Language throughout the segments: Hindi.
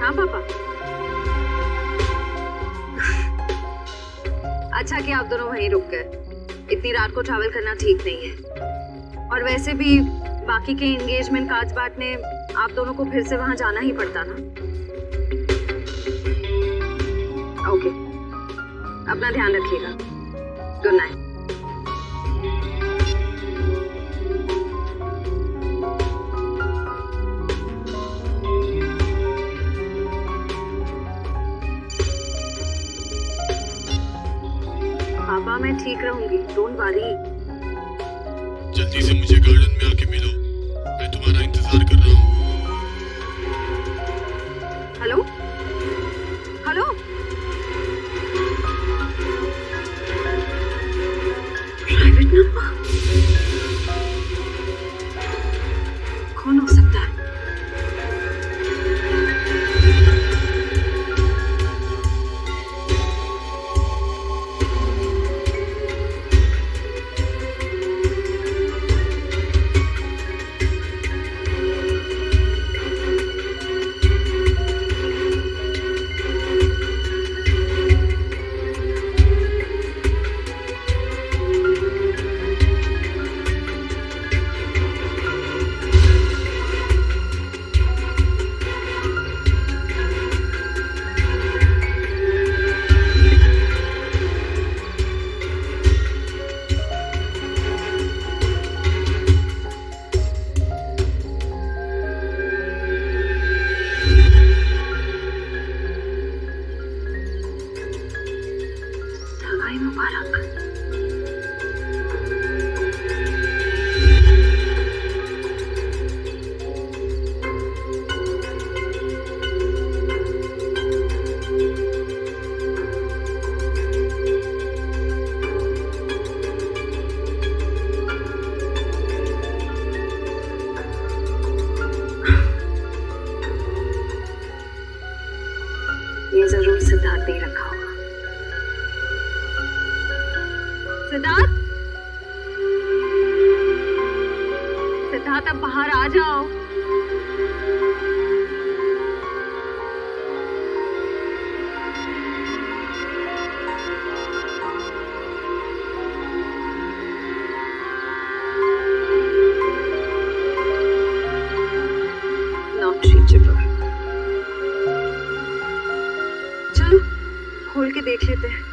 हाँ पापा। अच्छा कि आप दोनों वहीं रुक गए, इतनी रात को ट्रैवल करना ठीक नहीं है। और वैसे भी बाकी के एंगेजमेंट कार्ड्स बांटने आप दोनों को फिर से वहां जाना ही पड़ता ना। ओके, अपना ध्यान रखिएगा। Good night. पापा मैं ठीक रहूंगी, डोंट वरी। जल्दी से मुझे गार्डन में आके मिलो, मैं तुम्हारा इंतजार कर रहा हूँ। हेलो हेलो, प्राइवेट नंबर, कौन हो सकता है? ये जरूर सिद्धार्थ ने रखा होगा। सिद्धार्थ, सिद्धार्थ अब बाहर आ जाओ। Not reachable। चलो खोल के देख लेते हैं।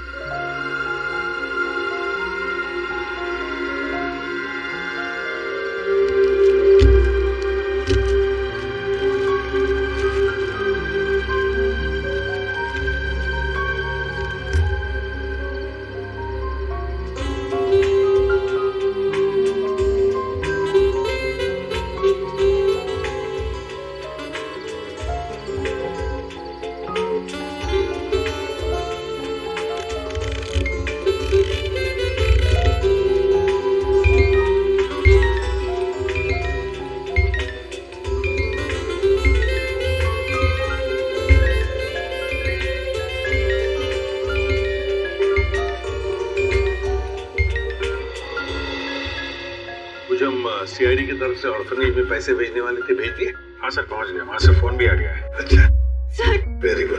सीआईडी की तरफ से ऑर्फनेज में पैसे भेजने वाले थे, भेज दिए? हाँ सर, पहुंच गया, वहां से फोन भी आ गया है। अच्छा sir, very good.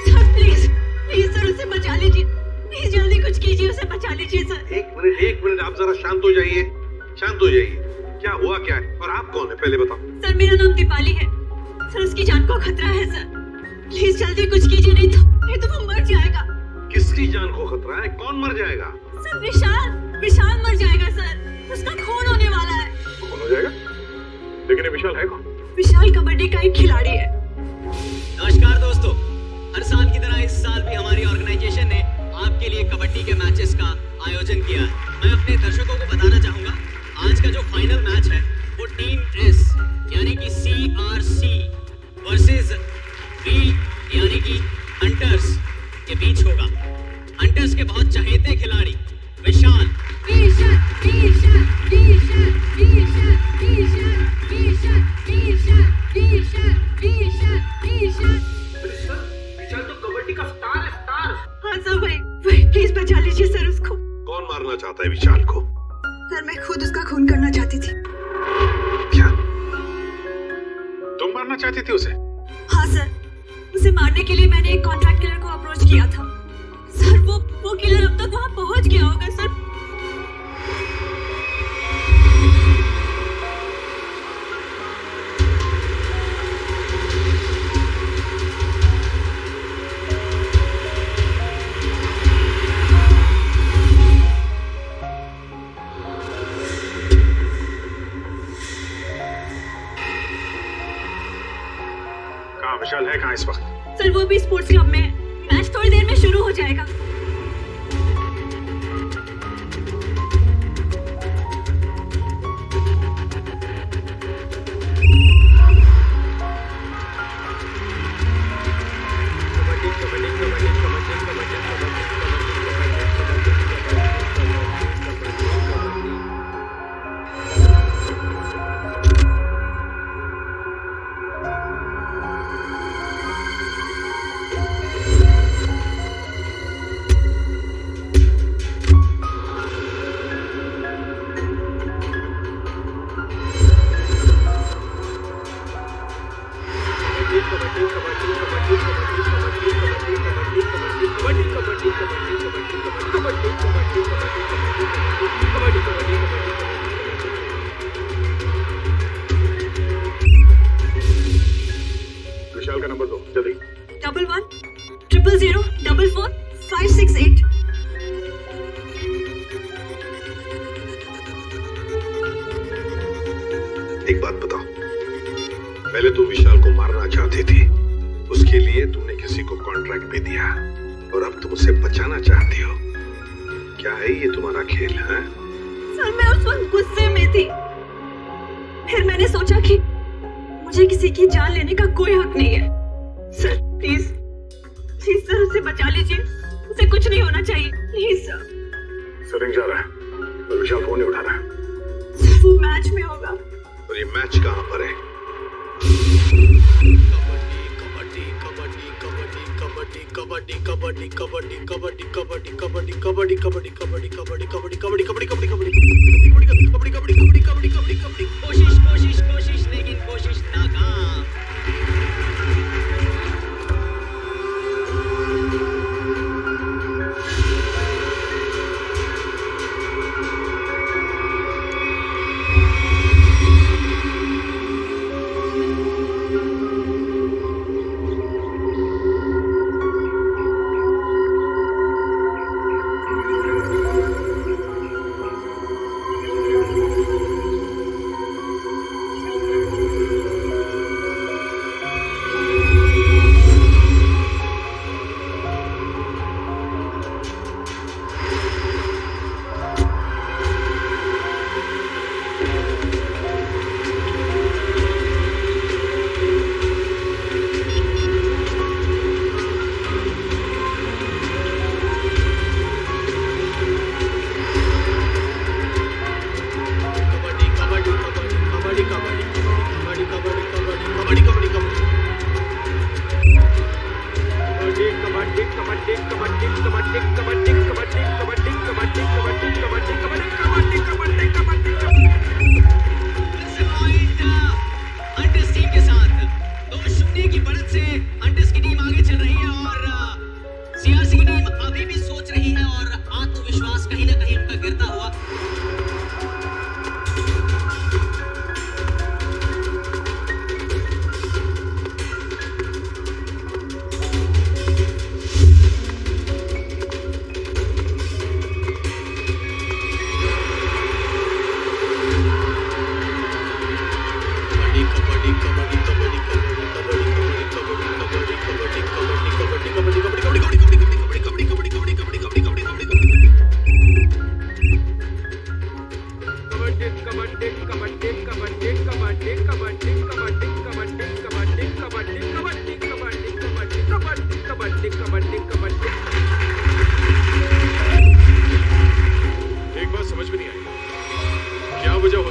Sir please please sir उसे बचा लीजिए, प्लीज जल्दी कुछ कीजिए, उसे बचा लीजिए सर। एक मिनट आप जरा शांत हो जाइए, शांत हो जाइए। क्या हुआ क्या है और आप कौन है पहले बताओ। सर मेरा नाम दीपाली है सर, उसकी जान को खतरा है सर, प्लीज जल्दी कुछ कीजिए, नहीं तो वो मर जाएगा। किसकी जान को खतरा है? कौन मर जाएगा? सर विशाल मर जाएगा सर, उसका खून होने वाला है। कौन हो जाएगा? लेकिन ये विशाल है कौन? विशाल कबड्डी का एक खिलाड़ी है। नमस्कार दोस्तों, हर साल की तरह इस साल भी हमारी ऑर्गेनाइजेशन ने आपके लिए कबड्डी के मैचेस का आयोजन किया है। मैं अपने दर्शकों को बताना चाहूंगा, आज का जो फाइनल मैच है वो टीम एस यानी कि CRC वर्सेस V यानी कि हंटर्स के बीच होगा। हंटर्स के बहुत चहेते खिलाड़ी विशाल विशाल तो कबड्डी का स्टार है, स्टार। हाँ सर, वही प्लीज बचा लीजिए सर उसको। कौन मारना चाहता है विशाल को? सर मैं खुद उसका खून करना चाहती थी। क्या? मारना चाहती थी उसे? हाँ सर, उसे मारने के लिए मैंने एक कॉन्ट्रैक्ट किलर को अप्रोच किया था। सर वो किलर अब तक वहाँ पहुँच गया होगा सर। कहाँ विशाल है? कहाँ इस वक्त? सर वो भी स्पोर्ट्स क्लब में है। मैच थोड़ी देर में शुरू हो जाएगा। विशाल का नंबर दो जल्दी। 1100044568। एक बात बताओ, पहले तू विशाल को मारना चाहती थी, उसके लिए तूने किसी को कॉन्ट्रैक्ट भी दिया, और अब तुम उसे बचाना चाहती हो। क्या है ये तुम्हारा खेल है? सर मैं उस वक्त गुस्से में थी, फिर मैंने सोचा कि मुझे किसी की जान लेने का कोई हक नहीं है। सर प्लीज सर उसे बचा लीजिए, उसे कुछ नहीं होना चाहिए प्लीज सर। सर रिंग जा रहा है और विशाल फोन नहीं उठा रहा है। सर वो मैच में होगा। और ये मैच कहाँ पर है? कोशिश लेकिन कोशिश नाकाम।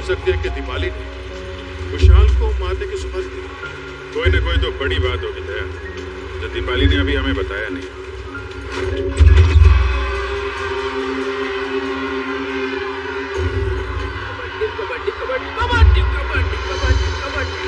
सकती है कि दीपाली ने विशाल को मारने की सुपारी दी। कोई ना कोई तो बड़ी बात होगी दया, जो दीपाली ने अभी हमें बताया नहीं। कबड्डी कबड्डी कबड्डी कबड्डी कबड्डी कबड्डी कबड्डी।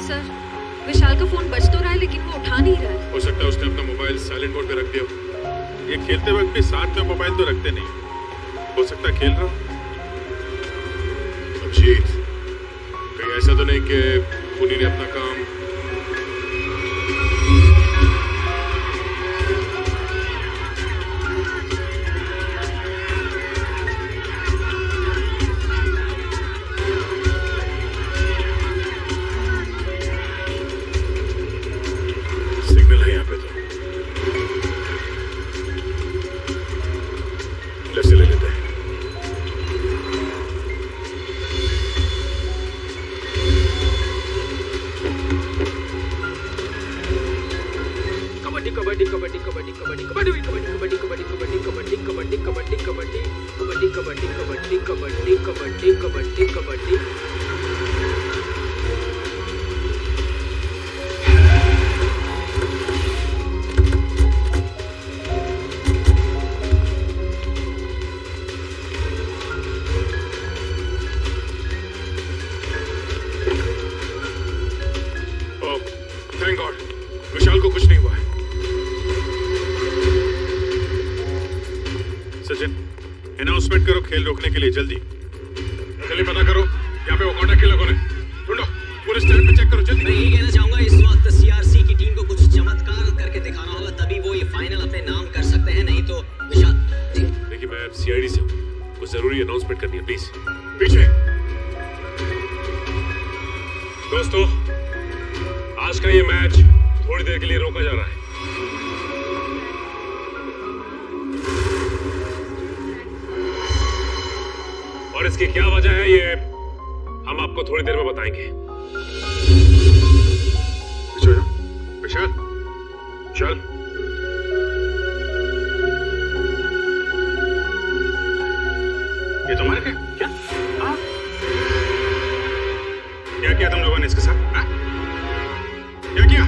सर, विशाल का फोन बज तो रहा है लेकिन वो उठा नहीं रहा है। हो सकता है उसने अपना मोबाइल साइलेंट मोड पे रख दिया हो। ये खेलते वक्त भी साथ में मोबाइल तो रखते नहीं, हो सकता है खेल रहा हो। अभिजीत, कहीं ऐसा तो नहीं कि पुनी ने अपना काम सिग्नल है यहाँ पे, तो लेफ्ट से ले लेते हैं। थैंक गॉड, विशाल को कुछ नहीं हुआ है। सचिन, अनाउंसमेंट करो खेल रोकने के लिए, जल्दी जल्दी पता करो यहाँ पे वो कांटेक्ट किए लोगों ने। ढूंढो, पूरे स्टैंड पे चेक करो जल्दी। मैं यही कहना चाहूंगा, इस वक्त सीआरसी की टीम को कुछ चमत्कार करके दिखाना होगा, तभी वो ये फाइनल अपने नाम कर सकते हैं, नहीं तो विशाल जी। देखिए, मैं सीआईडी से हूँ, कुछ जरूरी अनाउंसमेंट करनी है, प्लीज पीछे। दोस्तों, आज का ये मैच थोड़ी देर के लिए रोका जा रहा है। और इसकी क्या वजह है ये हम आपको थोड़ी देर में बताएंगे। विशाल, चल। ये तुम्हारे क्या? क्या किया तुम लोगों ने इसके साथ? हाँ? क्या किया?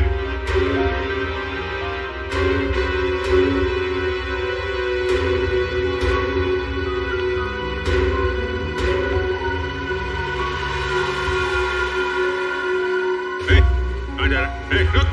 कहाँ जा रहा है? रुक!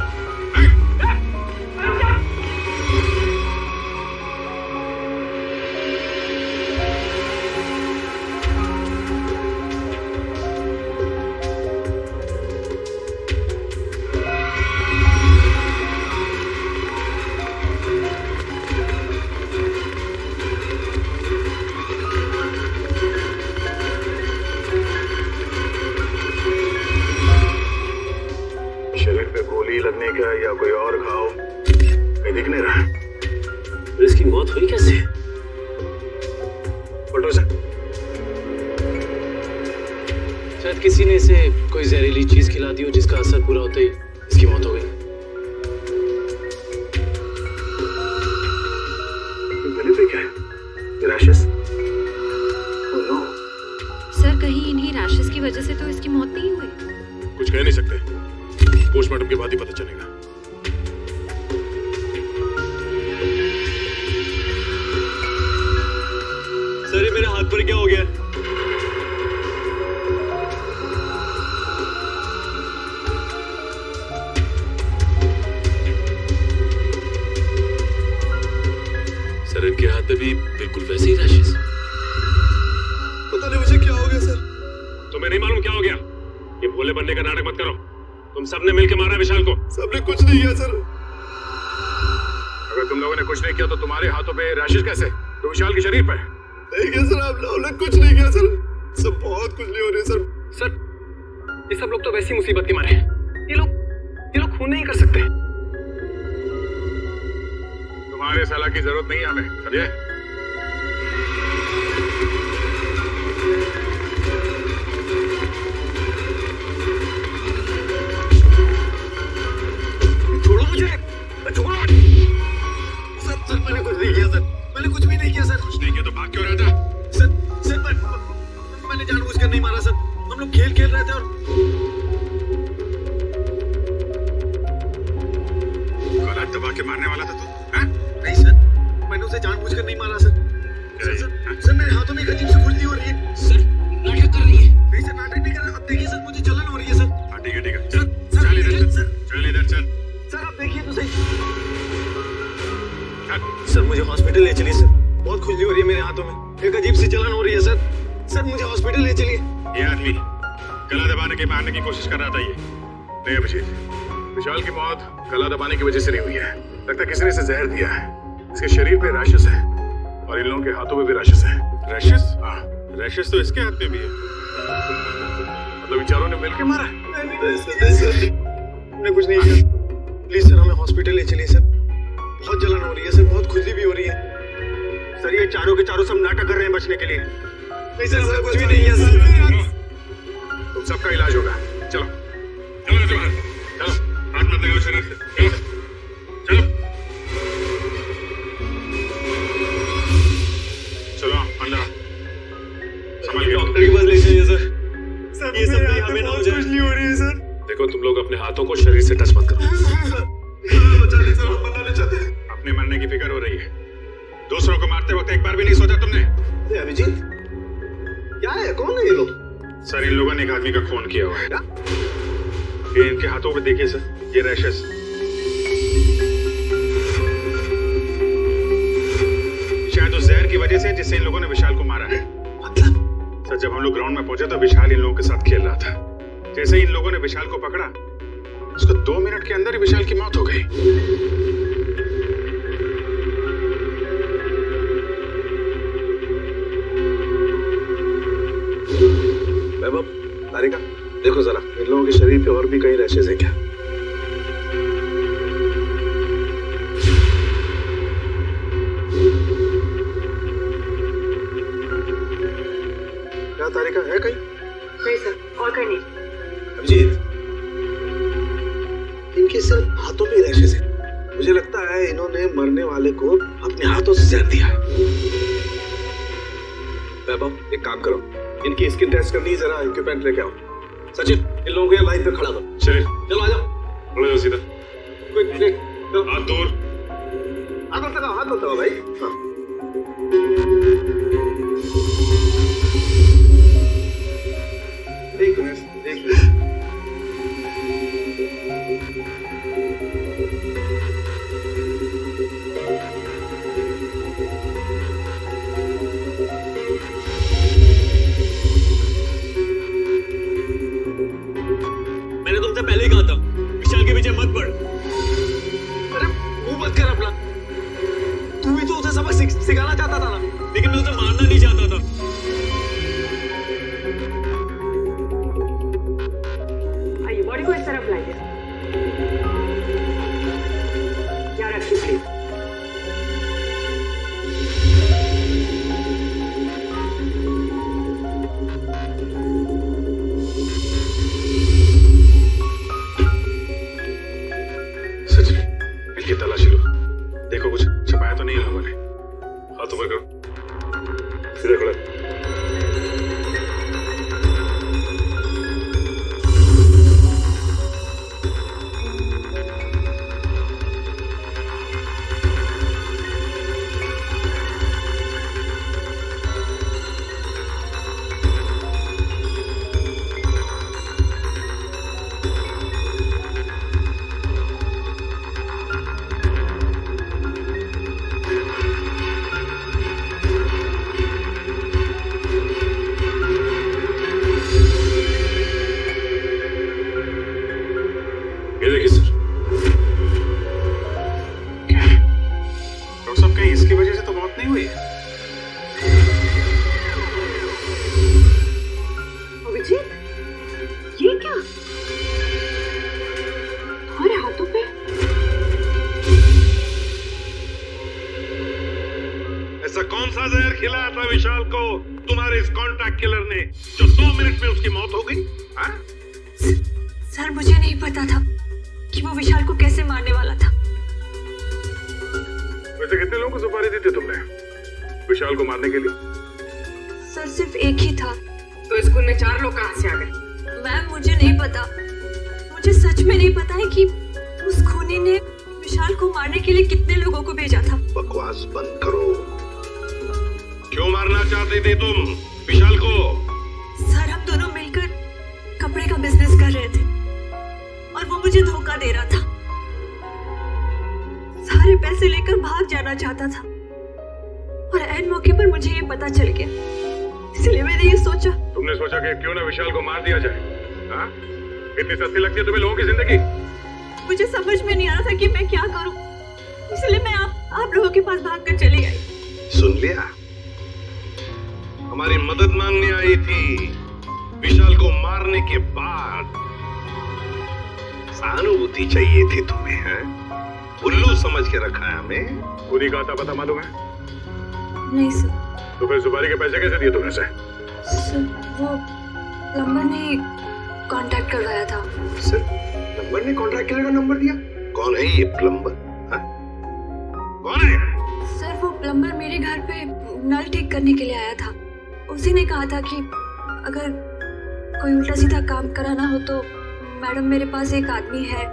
लगने का या कोई और घाव कहीं दिख नहीं रहा। इसकी मौत हुई कैसे? शायद किसी ने इसे कोई जहरीली चीज खिला दी हो, जिसका असर पूरा होते ही इसकी मौत हो गई। गले पे क्या है? रैशेस? Oh no. सर, कहीं इन्हीं रैशेस की वजह से तो इसकी मौत नहीं हुई। कुछ कह नहीं सकते, पोस्टमार्टम के बाद ही पता चलेगा। सर, ये मेरे हाथ पर क्या हो गया? सर, इनके हाथ पे भी बिल्कुल वैसे ही रैशेस। पता नहीं तुम्हें नहीं मालूम क्या हो गया? ये भोले बनने का नाटक मत करो। तुम सबने मिलकर मारा विशाल को। सबने कुछ नहीं किया सर। अगर तुम लोगों ने कुछ नहीं किया तो तुम्हारे हाथों पे रैशेस कैसे? तो विशाल के शरीर पर। नहीं किया सर, आप लोगों ने कुछ नहीं किया सर। सब बहुत कुछ नहीं हो रही सर। सर ये सब लोग तो वैसी मुसीबत के मारे हैं। ये लोग खून नहीं कर सकते। तुम्हारे सलाह की जरूरत नहीं है हमें, समझे? छोड़ो मुझे, छोड़ो। सर मैंने कुछ नहीं किया सर, मैंने कुछ भी नहीं किया सर। कुछ नहीं किया तो भाग क्यों रहा था? सर मैंने जानबूझकर नहीं मारा सर। हम लोग खेल रहे थे और गला दबा के मारने वाला था तू? नहीं सर, मैंने उसे जानबूझकर नहीं मारा सर। सर मेरे हाथों में एक अजीब सी खुजली हो रही है। सर नाटक कर रही है। नहीं सर, नाटक नहीं कर रहा। अब देखिए सर, मुझे जलन हो रही है सर। हाँ ठीक है चल चल इधर चल, चल इधर चल। सर आप देखिए तो सही। सर मुझे हॉस्पिटल ले चलिए सर, बहुत खुजली हो रही है मेरे हाथों में, एक अजीब सी जलन हो रही है सर। सर मुझे हॉस्पिटल ले चलिए। ये आदमी गला दबाने के मारने की कोशिश कर रहा था। ये नहीं अभिजीत, विशाल की मौत गला दबाने की वजह से नहीं हुई है। लगता है किसी ने इसे जहर दिया है। इसके शरीर पे रैशेस है और इन लोगों के हाथों में भी रैशेस है। रैशेस? हाँ, रैशेस तो इसके हाथ में भी है। मतलब विचारों ने मिलकर मारा है। हमने कुछ नहीं किया। प्लीज सर हमें हॉस्पिटल ले चलिए सर, बहुत जलन हो रही है सर, बहुत खुजली भी हो रही है। सर ये चारों के चारों सब नाटक कर रहे हैं बचने के लिए। नहीं सर, हमने कुछ भी नहीं किया सर। तुम सबका इलाज होगा। चलो चलो चलो चलो, हाथ मत लगाओ शरीर से। चलो चलो चलो अंदर आओ। संभाल के डॉक्टर के पास ले जाइए सर। ये सब नहीं, हमें ना हो जाए। खुजली हो रही है सर। देखो तुम लोग अपने हाथों को शरीर से टच मत करो। बचा ले सर, हम मरना चाहते हैं। अपने मरने की फिक्र हो रही है। दूसरों को मारते वक्त एक बार भी नहीं सोचा तुमने? अभिजीत क्या है, कौन है ये लोग? सर इन लोगों ने एक आदमी का खून किया हुआ है। ये इनके हाथों पे देखिए सर, ये रैशेस। शायद उस जहर की वजह से जिससे इन लोगों ने विशाल को मारा है। मतलब? सर जब हम लोग ग्राउंड में पहुंचे तो विशाल इन लोगों के साथ खेल रहा था। जैसे ही इन लोगों ने विशाल को पकड़ा, उसको 2 मिनट के अंदर ही विशाल की मौत हो गई। तारिका देखो जरा, इन लोगों के शरीर पे और भी कई रैशेस हैं क्या? क्या तारिका है कहीं? नहीं सर, और कहीं नहीं। अभिजीत, इनके सिर्फ हाथों पे रैशेस हैं। मुझे लगता है इन्होंने मरने वाले को अपने हाथों से जहर दिया। वैभव एक काम करो, इनकी स्किन टेस्ट करनी है, जरा इक्विपमेंट लेके आओ। सचिन इन लोगों को लाइन पे खड़ा करो। चलिए चलो आ जाओ। खड़े हो सीधा, क्विक क्विक, हाथ दूर। हाथ मत लगाओ भाई। हाँ। एक मिनट। मैंने तुमसे पहले ही कहा था विशाल के पीछे मत पड़। अरे मुंह मत कर अपना, तू भी तो उसे सबक सिखाना चाहता था ना। लेकिन मैं उसे मारना सा जहर खिलाया था विशाल को तुम्हारे इस कॉन्ट्रैक्ट किलर ने, जो 2 मिनट में उसकी मौत हो गई? हाँ? सर मुझे नहीं पता था कि वो विशाल को कैसे मारने वाला था। वैसे कितने लोगों को सुपारी दी थी तुमने विशाल को मारने के लिए? सर सिर्फ एक ही था। तो स्कूल में 4 लोग कहाँ से आ गए? मैम मुझे नहीं पता, मुझे सच में नहीं पता है कि उस खूनी ने विशाल को मारने के लिए कितने लोगों को भेजा था। बकवास बंद करो। क्यों मारना चाहते थे तुम विशाल को? सर हम दोनों मिलकर कपड़े का बिजनेस कर रहे थे और वो मुझे धोखा दे रहा था। सारे पैसे लेकर भाग जाना चाहता था और ऐन मौके पर मुझे ये पता चल गया, इसलिए मैंने ये सोचा। तुमने सोचा कि क्यों ना विशाल को मार दिया जाए? हाँ? कितनी सस्ती लगती है तुम्हें लोगों की जिंदगी? मुझे समझ में नहीं आ रहा था कि मैं क्या करूं, इसलिए मैं आप लोगों के पास भागकर चली आई। सुन लिया, हमारी मदद मांगने आई थी विशाल को मारने के बाद। सहानुभूति चाहिए थी तुम्हें, हैं? उल्लू समझ के रखा है हमें। खुदी का आता पता मालूम है? नहीं सर। तो फिर सुपारी के पैसे कैसे दिए तुमने? सर वो प्लम्बर ने कांटेक्ट करवाया था। सर प्लम्बर ने कॉन्ट्रैक्ट किलर का नंबर दिया? कौन है ये प्लम्बर? कौन है? सर वो प्लम्बर मेरे घर पे नल ठीक करने के लिए आया था। उसी ने कहा था कि अगर कोई उल्टा सीधा काम कराना हो तो मैडम मेरे पास एक आदमी है,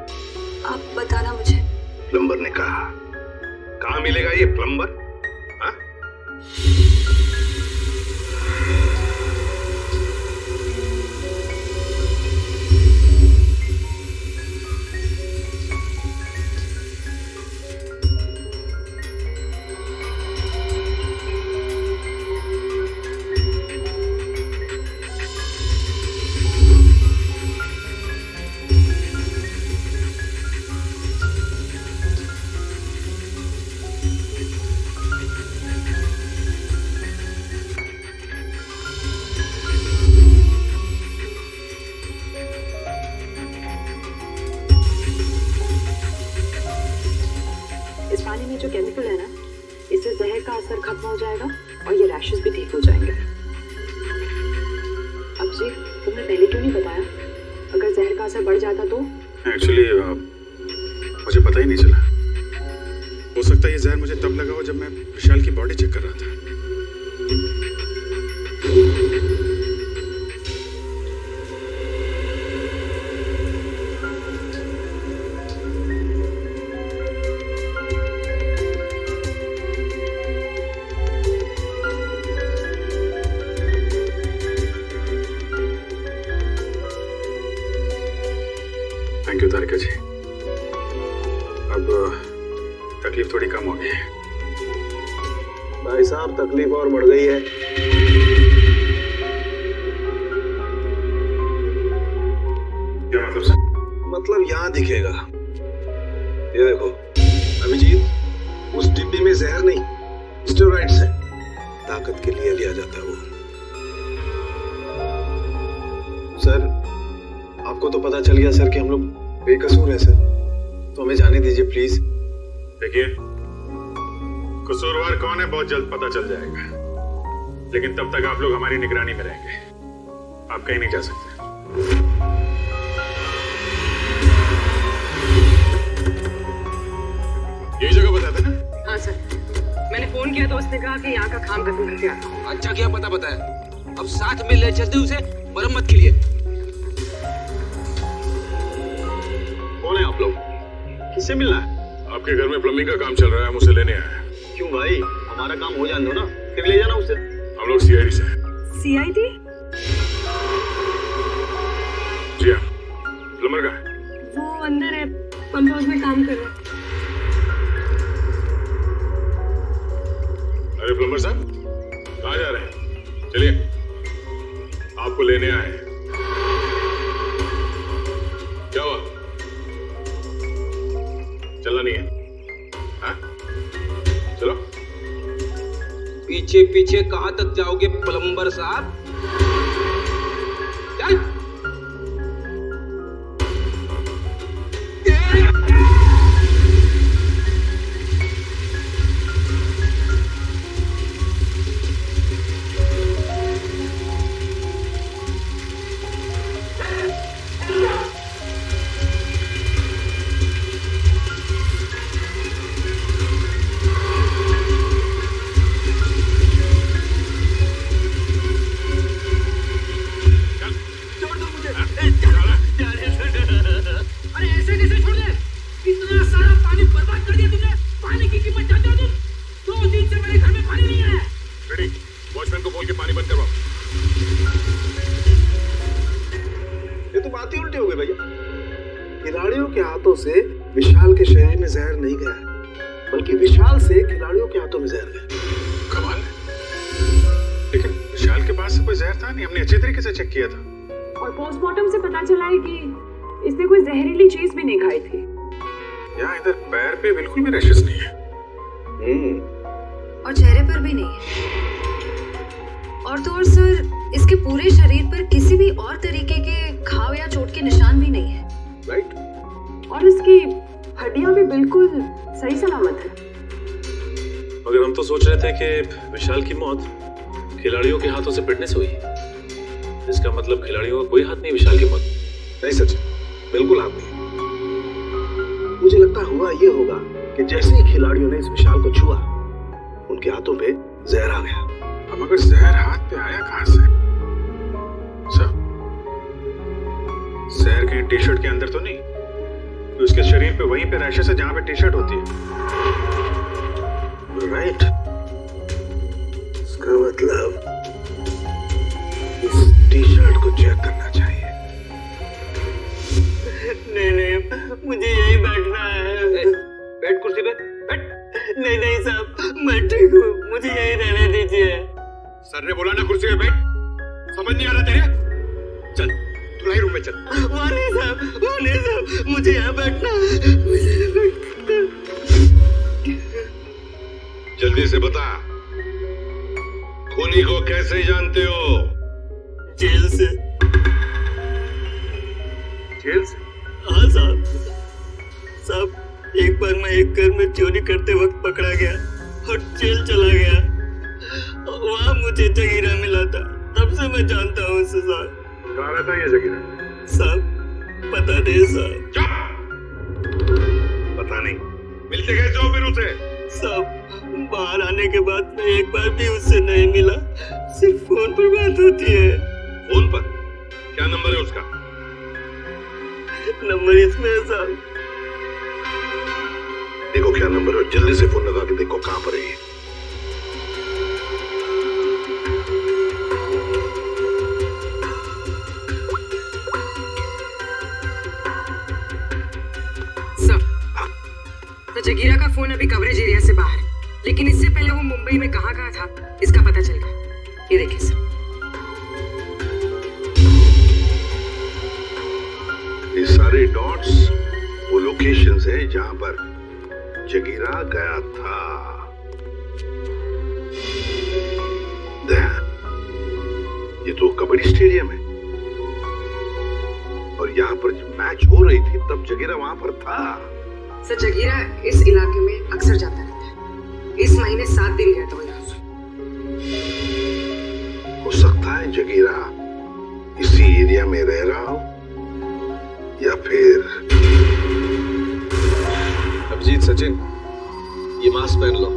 आप बताना मुझे। प्लम्बर ने कहा? कहाँ मिलेगा ये प्लम्बर? हाँ? पानी में जो केमिकल है ना, इससे जहर का असर खत्म हो जाएगा और ये रैशेस भी ठीक हो जाएंगे। अभिषेक, तुमने पहले क्यों नहीं बताया? अगर जहर का असर बढ़ जाता तो? एक्चुअली मुझे पता ही नहीं चला। हो सकता है ये जहर मुझे तब लगा हो जब मैं विशाल की बॉडी चेक कर रहा था। थैंक यू तारिका जी। अब तकलीफ थोड़ी कम हो गई है। भाई साहब तकलीफ और बढ़ गई है। क्या मतलब सर? मतलब यहाँ दिखेगा। ये देखो अभिजीत, उस डिब्बी में जहर नहीं, स्टेरॉइड्स है। ताकत के लिए लिया जाता है वो। सर आपको तो पता चल गया सर कि हम लोग बेकसूर हैं सर, तो हमें जाने दीजिए प्लीज। देखिए, कसूरवार कौन है बहुत जल्द पता चल जाएगा, लेकिन तब तक आप लोग हमारी निगरानी में रहेंगे। आप कहीं नहीं जा सकते। यही जगह बताते ना? हाँ सर, मैंने फोन किया तो उसने कहा कि यहाँ का काम खत्म करके आता हूँ। अच्छा किया पता बताया, अब साथ में ले चलते उसे मरम्मत के लिए। कौन है आप लोग? किससे मिलना है? आपके घर में प्लम्बिंग का काम चल रहा है, हम उसे लेने आए हैं। क्यों भाई, हमारा काम हो जाने दो ना, फिर ले जाना उसे। हम लोग सीआईडी से हैं। सीआईडी? जी हाँ। प्लम्बर का है? वो अंदर है, पंप हाउस में काम कर रहा है। अरे प्लम्बर साहब, कहाँ जा रहे हैं? चलिए, आपको लेने आए हैं। क्या हुआ? चलना नहीं है? हाँ? चलो। पीछे पीछे कहाँ तक जाओगे प्लम्बर साहब? चल। बात ही उल्टी हो गई भैया। खिलाड़ियों के हाथों से विशाल के शरीर में जहर नहीं गया है, बल्कि विशाल से खिलाड़ियों के हाथों में जहर गया। कमाल है। लेकिन विशाल के पास से कोई जहर था नहीं, हमने अच्छे तरीके से चेक किया था। और पोस्टमार्टम से पता चला है कि इसने कोई जहरीली चीज भी नहीं खाई थी। यहाँ इधर पैर पे बिल्कुल भी रैशेस नहीं है। और चेहरे पर भी नहीं है। और तो और सर, इसके पूरे शरीर पर किसी भी और तरीके के घाव या चोट के निशान भी नहीं है। राइट। और इसकी हड्डियां भी बिल्कुल सही सलामत है। मगर हम तो सोच रहे थे कि विशाल की मौत खिलाड़ियों के हाथों से पिटने से हुई। इसका मतलब खिलाड़ियों का कोई हाथ नहीं विशाल की मौत। नहीं सचिन, बिल्कुल हाथ नहीं। मुझे लगता हुआ ये होगा कि जैसे ही खिलाड़ियों ने इस विशाल को छुआ, उनके हाथों पे जहर आ गया। अब मगर जहर हाथ पे आया कहां से? सर, जहर कहीं टी शर्ट के अंदर तो नहीं? तो उसके शरीर पे वहीं पे रैशेस है जहां पे टी शर्ट होती है। राइट। इसका मतलब इस टी शर्ट को चेक करना चाहिए। नहीं, मुझे यही बैठना है। बैठ कुर्सी पे, बैठ। नहीं साहब, मैं ठीक हूँ, मुझे यही रहने दीजिए। सर ने बोला ना कुर्सी पे बैठ। समझ नहीं आ रहा तेरे? चल धुलाई रूम में चल। वो नहीं साहब, मुझे यहाँ बैठना है। जल्दी से बता, खूनी को कैसे जानते हो? जेल से। जेल से? हाँ साहब, एक बार मैं एक घर में चोरी करते वक्त पकड़ा गया और जेल चला गया। वहाँ मुझे जगीरा मिला था, तब से मैं जानता हूँ उसे साहब। कहाँ रहता है ये जगीरा? साहब पता नहीं साहब। पता नहीं, मिलते कैसे हो फिर उसे? साहब बाहर आने के बाद मैं एक बार भी उससे नहीं मिला, सिर्फ फोन पर बात होती है। फोन पर? क्या नंबर है उसका? नंबर इसमें है साहब। देखो क्या नंबर है, जल्दी से फोन लगा के देखो कहां पर है ये। तो जगीरा का फोन अभी कवरेज एरिया से बाहर है, लेकिन इससे पहले वो मुंबई में कहाँ था इसका पता चल गया। ये देखिए सर, ये सारे डॉट्स वो लोकेशंस है जहां पर जगीरा गया था। ये तो कबड्डी स्टेडियम है और यहाँ पर जब मैच हो रही थी तब जगीरा वहां पर था। सर जगीरा इस इलाके में अक्सर जाता रहता है। इस महीने 7 दिन गया था वो यहाँ से। हो सकता है जगीरा इसी एरिया में रह रहा हो या फिर। अभिजीत, सचिन, ये मास्क पहन लो।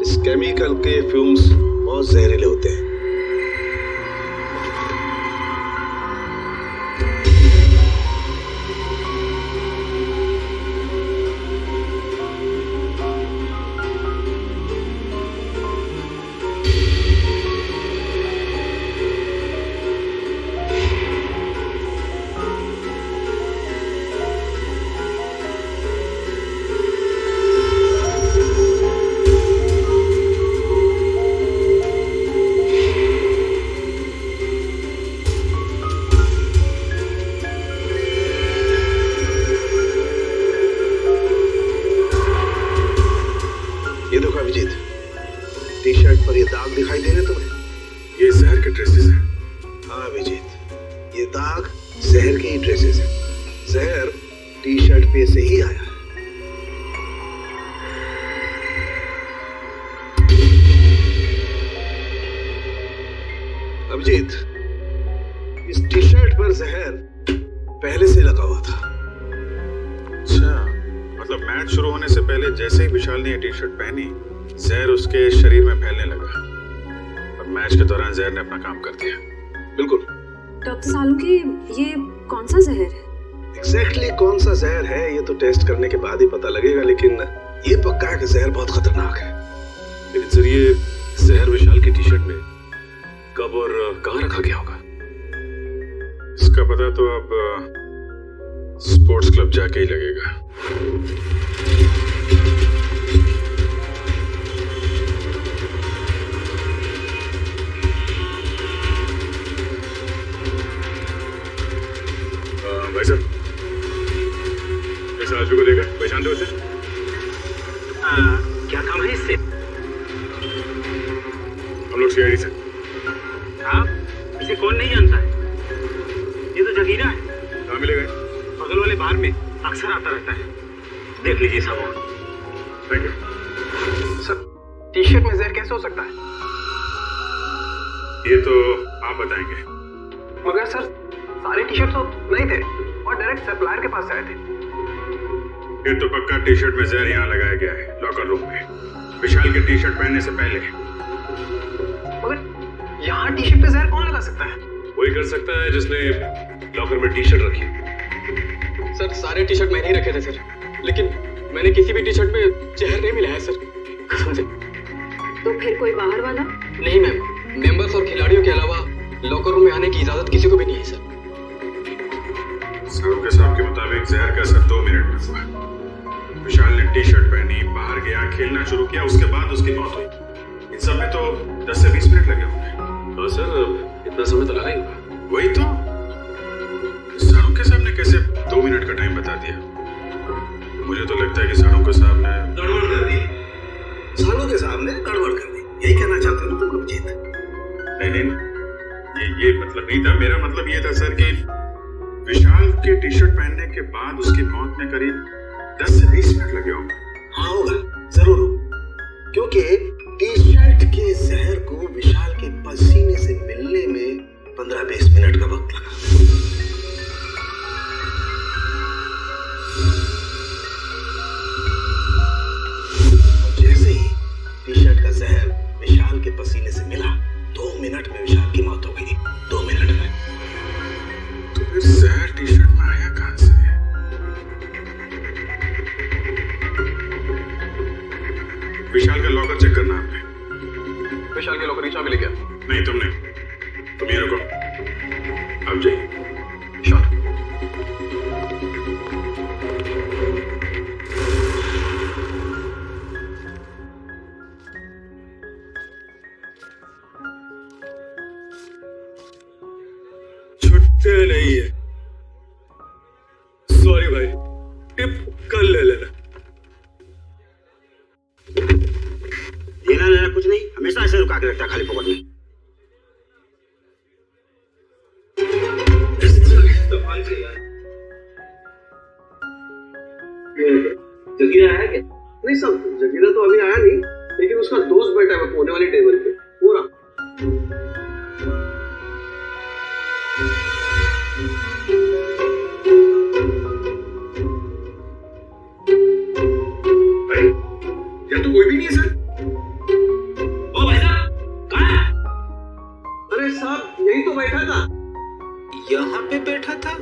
इस केमिकल के फ्यूम्स बहुत जहरीले होते हैं। टी शर्ट पर ये दाग दिखाई दे रहे तुम्हें? ये जहर के ट्रेसेस हैं। हाँ अभिजीत, ये दाग जहर के ही ट्रेसेस हैं। जहर टी शर्ट पे से ही आया है। अभिजीत, इस टी शर्ट पर जहर पहले से लगा हुआ था। अच्छा, मतलब मैच शुरू होने से पहले जैसे ही विशाल ने ये टी शर्ट पहनी, जहर उसके शरीर में फैलने लगा और मैच के दौरान जहर ने अपना काम कर दिया। बिल्कुल। डॉक्टर सालुंके, ये कौन सा जहर है? एग्जैक्टली कौन सा जहर है ये तो टेस्ट करने के बाद ही पता लगेगा, लेकिन ये पक्का है कि जहर बहुत खतरनाक है। लेकिन सर, ये जहर विशाल की टी शर्ट में कब और कहाँ रखा गया होगा? इसका इसका पता तो अब स्पोर्ट्स क्लब जाके ही लगेगा। भाई साहब, इस आदमी को देखा, पहचानते हो उसे? क्या काम है इससे? हम लोग सीआईडी से। आप इसे कौन नहीं जानता है? ये तो जगीरा है। कहाँ मिलेगा? बगल वाले बार में अक्सर आता रहता है। देख लीजिए सामान। Thank you sir, T shirt में जहर कैसे हो सकता है? ये तो आप बताएंगे। मगर सर, सारे टी शर्ट तो नहीं थे और डायरेक्ट सप्लायर के पास से आए थे। फिर तो पक्का टी शर्ट में जहर यहाँ लगाया गया है, लॉकर रूम में, विशाल के टी शर्ट पहनने से पहले। मगर यहाँ टी शर्ट पे जहर कौन लगा सकता है? वही कर सकता है जिसने लॉकर में टी शर्ट रखी। सर, सारे टी शर्ट मैंने ही रखे थे सर, लेकिन मैंने किसी भी टी शर्ट में जहर नहीं मिलाया सर, कसम से। तो फिर कोई बाहर वाला? नहीं मैम, मेंबर्स और खिलाड़ियों के अलावा लॉकर रूम में आने की इजाजत किसी को भी नहीं है सर। सरों के साहब के मुताबिक जहर का असर 2 मिनट में हुआ। विशाल ने टी शर्ट पहनी, बाहर गया, खेलना शुरू किया, उसके बाद उसकी मौत हुई। इन सब में तो 10 से 20 मिनट लगे होंगे। हाँ सर, इतना समय तो लगा ही होगा। वही तो, सरों के साहब ने कैसे 2 मिनट का टाइम बता दिया? मुझे तो लगता है कि सरों के साहब ने गड़बड़ कर दी। सालों के सामने गड़बड़ कर दी, यही कहना चाहते हो तुम लोग? जीत नहीं, ये मतलब नहीं था। मेरा मतलब ये था सर कि विशाल के टी शर्ट पहनने के बाद उसकी मौत में करीब 10 से 20 मिनट लगे होंगे। हाँ होगा, जरूर होगा, क्योंकि टी शर्ट के जहर को विशाल के पसीने से मिलने में 15-20 मिनट का वक्त लगा। जैसे ही टी शर्ट का जहर विशाल के पसीने से मिला, 2 मिनट में विशाल की मौत हो गई। 2 मिनट में। तो फिर जहर टी शर्ट में आया कहां से? विशाल का लॉकर चेक करना आपने। विशाल के लॉकर की चाबी लेके आ। नहीं, तुम ये रुको, आप जाइए। श्योर। छुट्टे नहीं है। सॉरी भाई, टिप कल ले लेना। लेना लेना कुछ नहीं, हमेशा ऐसे रुका के रखता है खाली पॉकेट में। जगीरा आया क्या? नहीं सब, जगीरा तो अभी आया नहीं, लेकिन उसका दोस्त बैठा है कोने वाली टेबल पे। पूरा भाई, या तो कोई भी नहीं है सर। ओ भाई साहब, कहाँ है? अरे साहब, यही तो बैठा था। यहाँ पे बैठा था?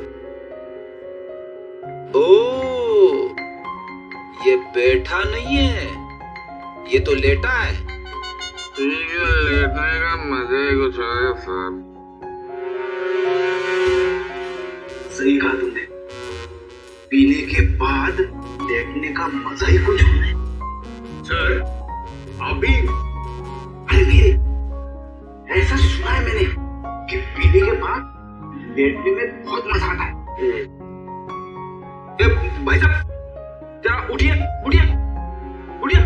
ओ, ये बैठा नहीं है, ये तो लेटा है। ठीक है, लेटने का मजा ही कुछ है साहब। सही कहा तुमने, पीने के बाद लेटने का मजा ही कुछ है। सर, आप भी? अरे मेरे, ऐसा सुना है मैंने कि पीने के बाद लेटने में बहुत मजा आता है। भाई साहब, जरा उठिए उठिए उठिए।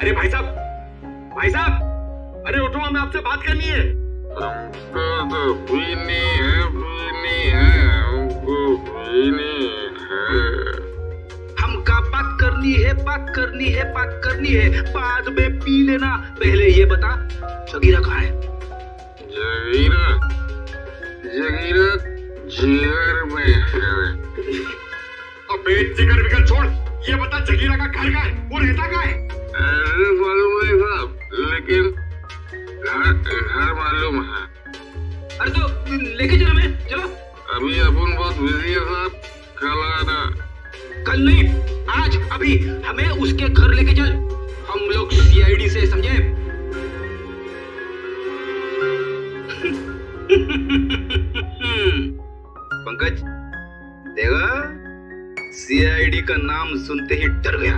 अरे भाई साहब, भाई साहब, अरे उठो, हमें आपसे बात करनी है। हमको तो पीनी है, हमको पीनी है। हमका बात करनी है, बात करनी है, बात करनी है, बाद में पी लेना। पहले ये बता, जगीरा कहाँ है? जगीरा जिगर में है। अबे जिगर विगर छोड़, ये बता जगीरा का घर कहाँ है? वो रहता कहाँ है? अरे मालूम नहीं साहब, लेकिन घर मालूम है। अरे तो लेके चलो, मैं चलो। अभी अपन बहुत बिजी है साहब, कल आना। कल नहीं, आज, अभी हमें उसके घर लेके चल। हम लोग सीआईडी से, समझे? पंकज देखा, सीआईडी का नाम सुनते ही डर गया।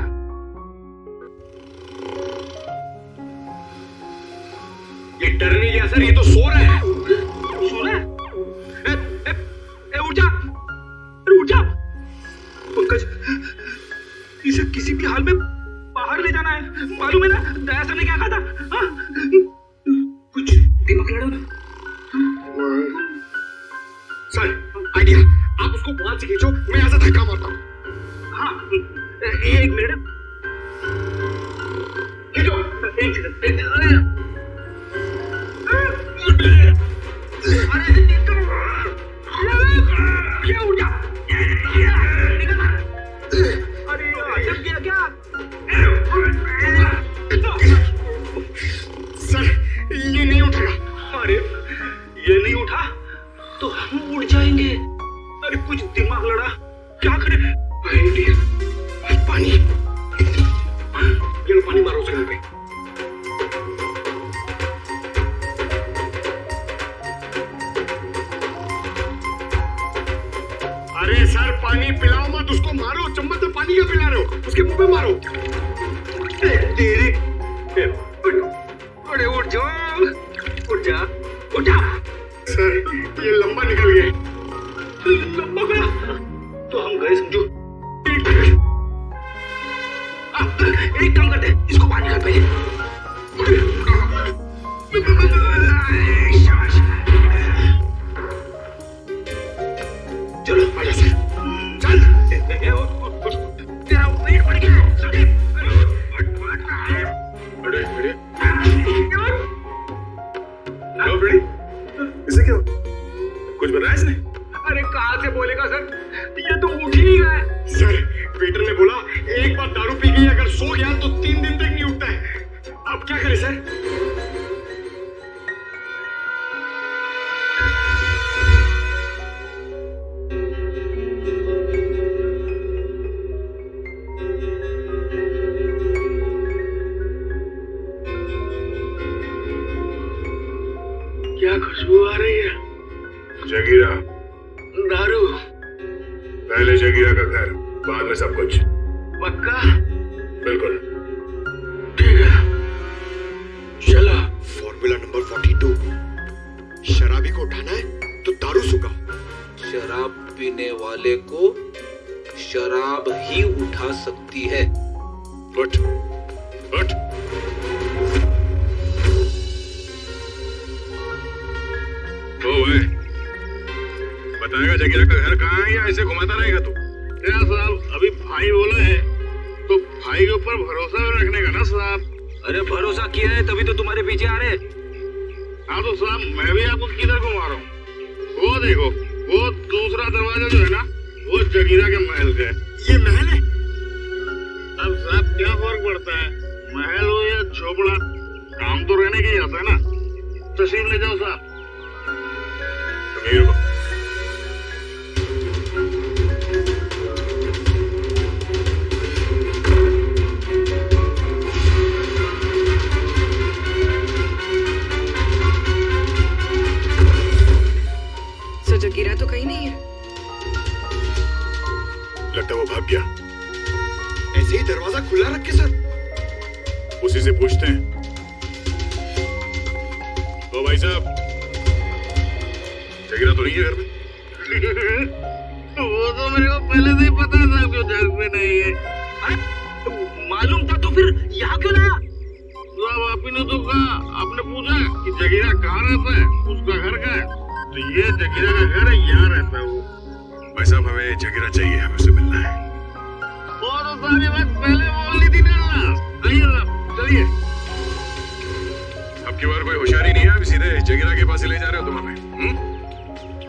ये डर नहीं गया सर, ये तो सो रहा है। सो रहा है? उठ जा, उठ जा। पंकज, इसे किसी भी हाल में बाहर ले जाना है, मालूम है ना दया सर ने क्या कहा था? हाँ? कुछ दिमाग लड़ा ना सर। आइडिया, आप उसको वहां से खींचो, मैं यहाँ से धक्का मारता हूँ। हाँ, एक मिनट, खींचो, उठ जा। अरे अटक गया क्या? सर, ये नहीं उठेगा। अरे ये नहीं उठा तो हम उड़ जाएंगे। अरे कुछ दिमाग लड़ा, क्या करें? पानी, ये लो पानी मारो उसके मुंह पे। अरे सर, पानी पिलाओ मत, उसको मारो। चम्मच में पानी क्या पिला रहे हो? उसके मुंह पे मारो। तेरे अरे उठ जाओ, उठ जा, उठ जा। सर, ये लंबा निकल गया। लंबा गया तो हम गए समझो। एक काम करते हैं, इसको पानी कर पहले। चलो आजा सर, चल। इसे क्या कुछ बताया इसने? अरे कहाँ से बोलेगा सर, ये तो उठ ही नहीं रहा है। सर, वेटर ने बोला एक बार दारू पी गई अगर सो गया तो 3 दिन तक नहीं उठता है। अब क्या करें सर? क्या खुशबू आ रही है? जगीरा, दारू। पहले जगीरा का घर, बाद में सब कुछ। पक्का? बिल्कुल। ठीक है, चला। फॉर्मूला नंबर 42, शराबी को उठाना है तो दारू सुखाओ। शराब पीने वाले को शराब ही उठा सकती है। उठ, उठ। बताएगा जगीरा का घर कहाँ है या ऐसे घुमाता रहेगा तू? क्या साहब, अभी भाई बोला है तो भाई के ऊपर भरोसा रखने का ना साहब। अरे भरोसा किया है तभी तो तुम्हारे पीछे आ रहे। हाँ तो साहब, मैं भी आपको किधर घुमा रहा हूँ? वो देखो, वो दूसरा दरवाजा जो है ना, वो जगीरा के महल का है। ये महल है? अब साहब क्या फर्क पड़ता है, महल हो या झोपड़ा, काम तो रहने के ही आता है ना। तस्वीर ले जाओ साहब। सो जगीरा तो कहीं नहीं है। लगता वो भाग गया। ऐसे ही दरवाजा खुला रख के सर। उसी से पूछते हैं। तो भाई साहब, जगीरा तो नहीं है घर में? वो तो मेरे को पहले से ही पता था कि घर में नहीं है। मालूम था तो फिर यहाँ क्यों लाया? साहब, आप ही ने तो कहा, आपने पूछा कि जगीरा कहाँ रहता है, उसका घर कहाँ है, तो ये जगीरा का घर है, यहाँ रहता है वो। भाई साहब, हमें जगीरा चाहिए, हमें उससे मिलना है। वो तो साहब ये बात पहले बोलनी थी ना। आइए साहब, चलिए। अब की बार कोई होशियारी नहीं है, अभी सीधे जगीरा के पास ही ले जा रहे हो तुम हमें?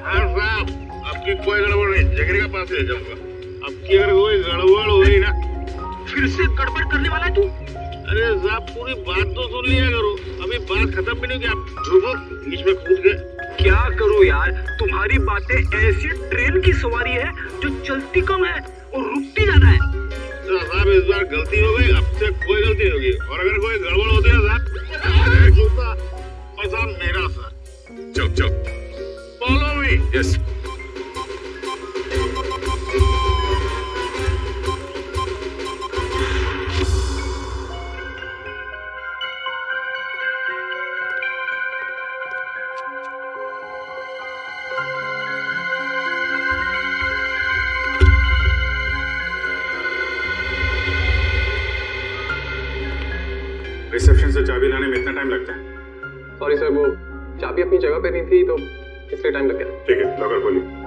हाँ साहब, आपकी कोई गड़बड़ नहीं, जगीरा के पास ले जाऊंगा। आपकी अगर कोई गड़बड़ हुई ना, फिर से गड़बड़ करने वाला है तू? अरे साहब, पूरी बात तो सुन लिया करो, अभी बात खत्म भी नहीं हुई, आप झूठो बीच में कूद गए। क्या करूं यार, तुम्हारी बातें ऐसी ट्रेन की सवारी है जो चलती कम है और रुकती ज्यादा है। तो साहब, इस बार गलती हो गई, अब से कोई गलती होगी, और अगर कोई गड़बड़ होती है साहब, जूता और साहब मेरा सर। चल चल। Follow me. यस। रिसेप्शन से चाबी लाने में इतना टाइम लगता है? सॉरी सर, वो चाबी अपनी जगह पे नहीं थी तो इसलिए टाइम लग गया। ठीक है, लॉकर खोलिए।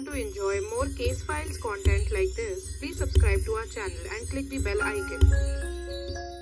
To enjoy more case files content like this, please subscribe to our channel and click the bell icon.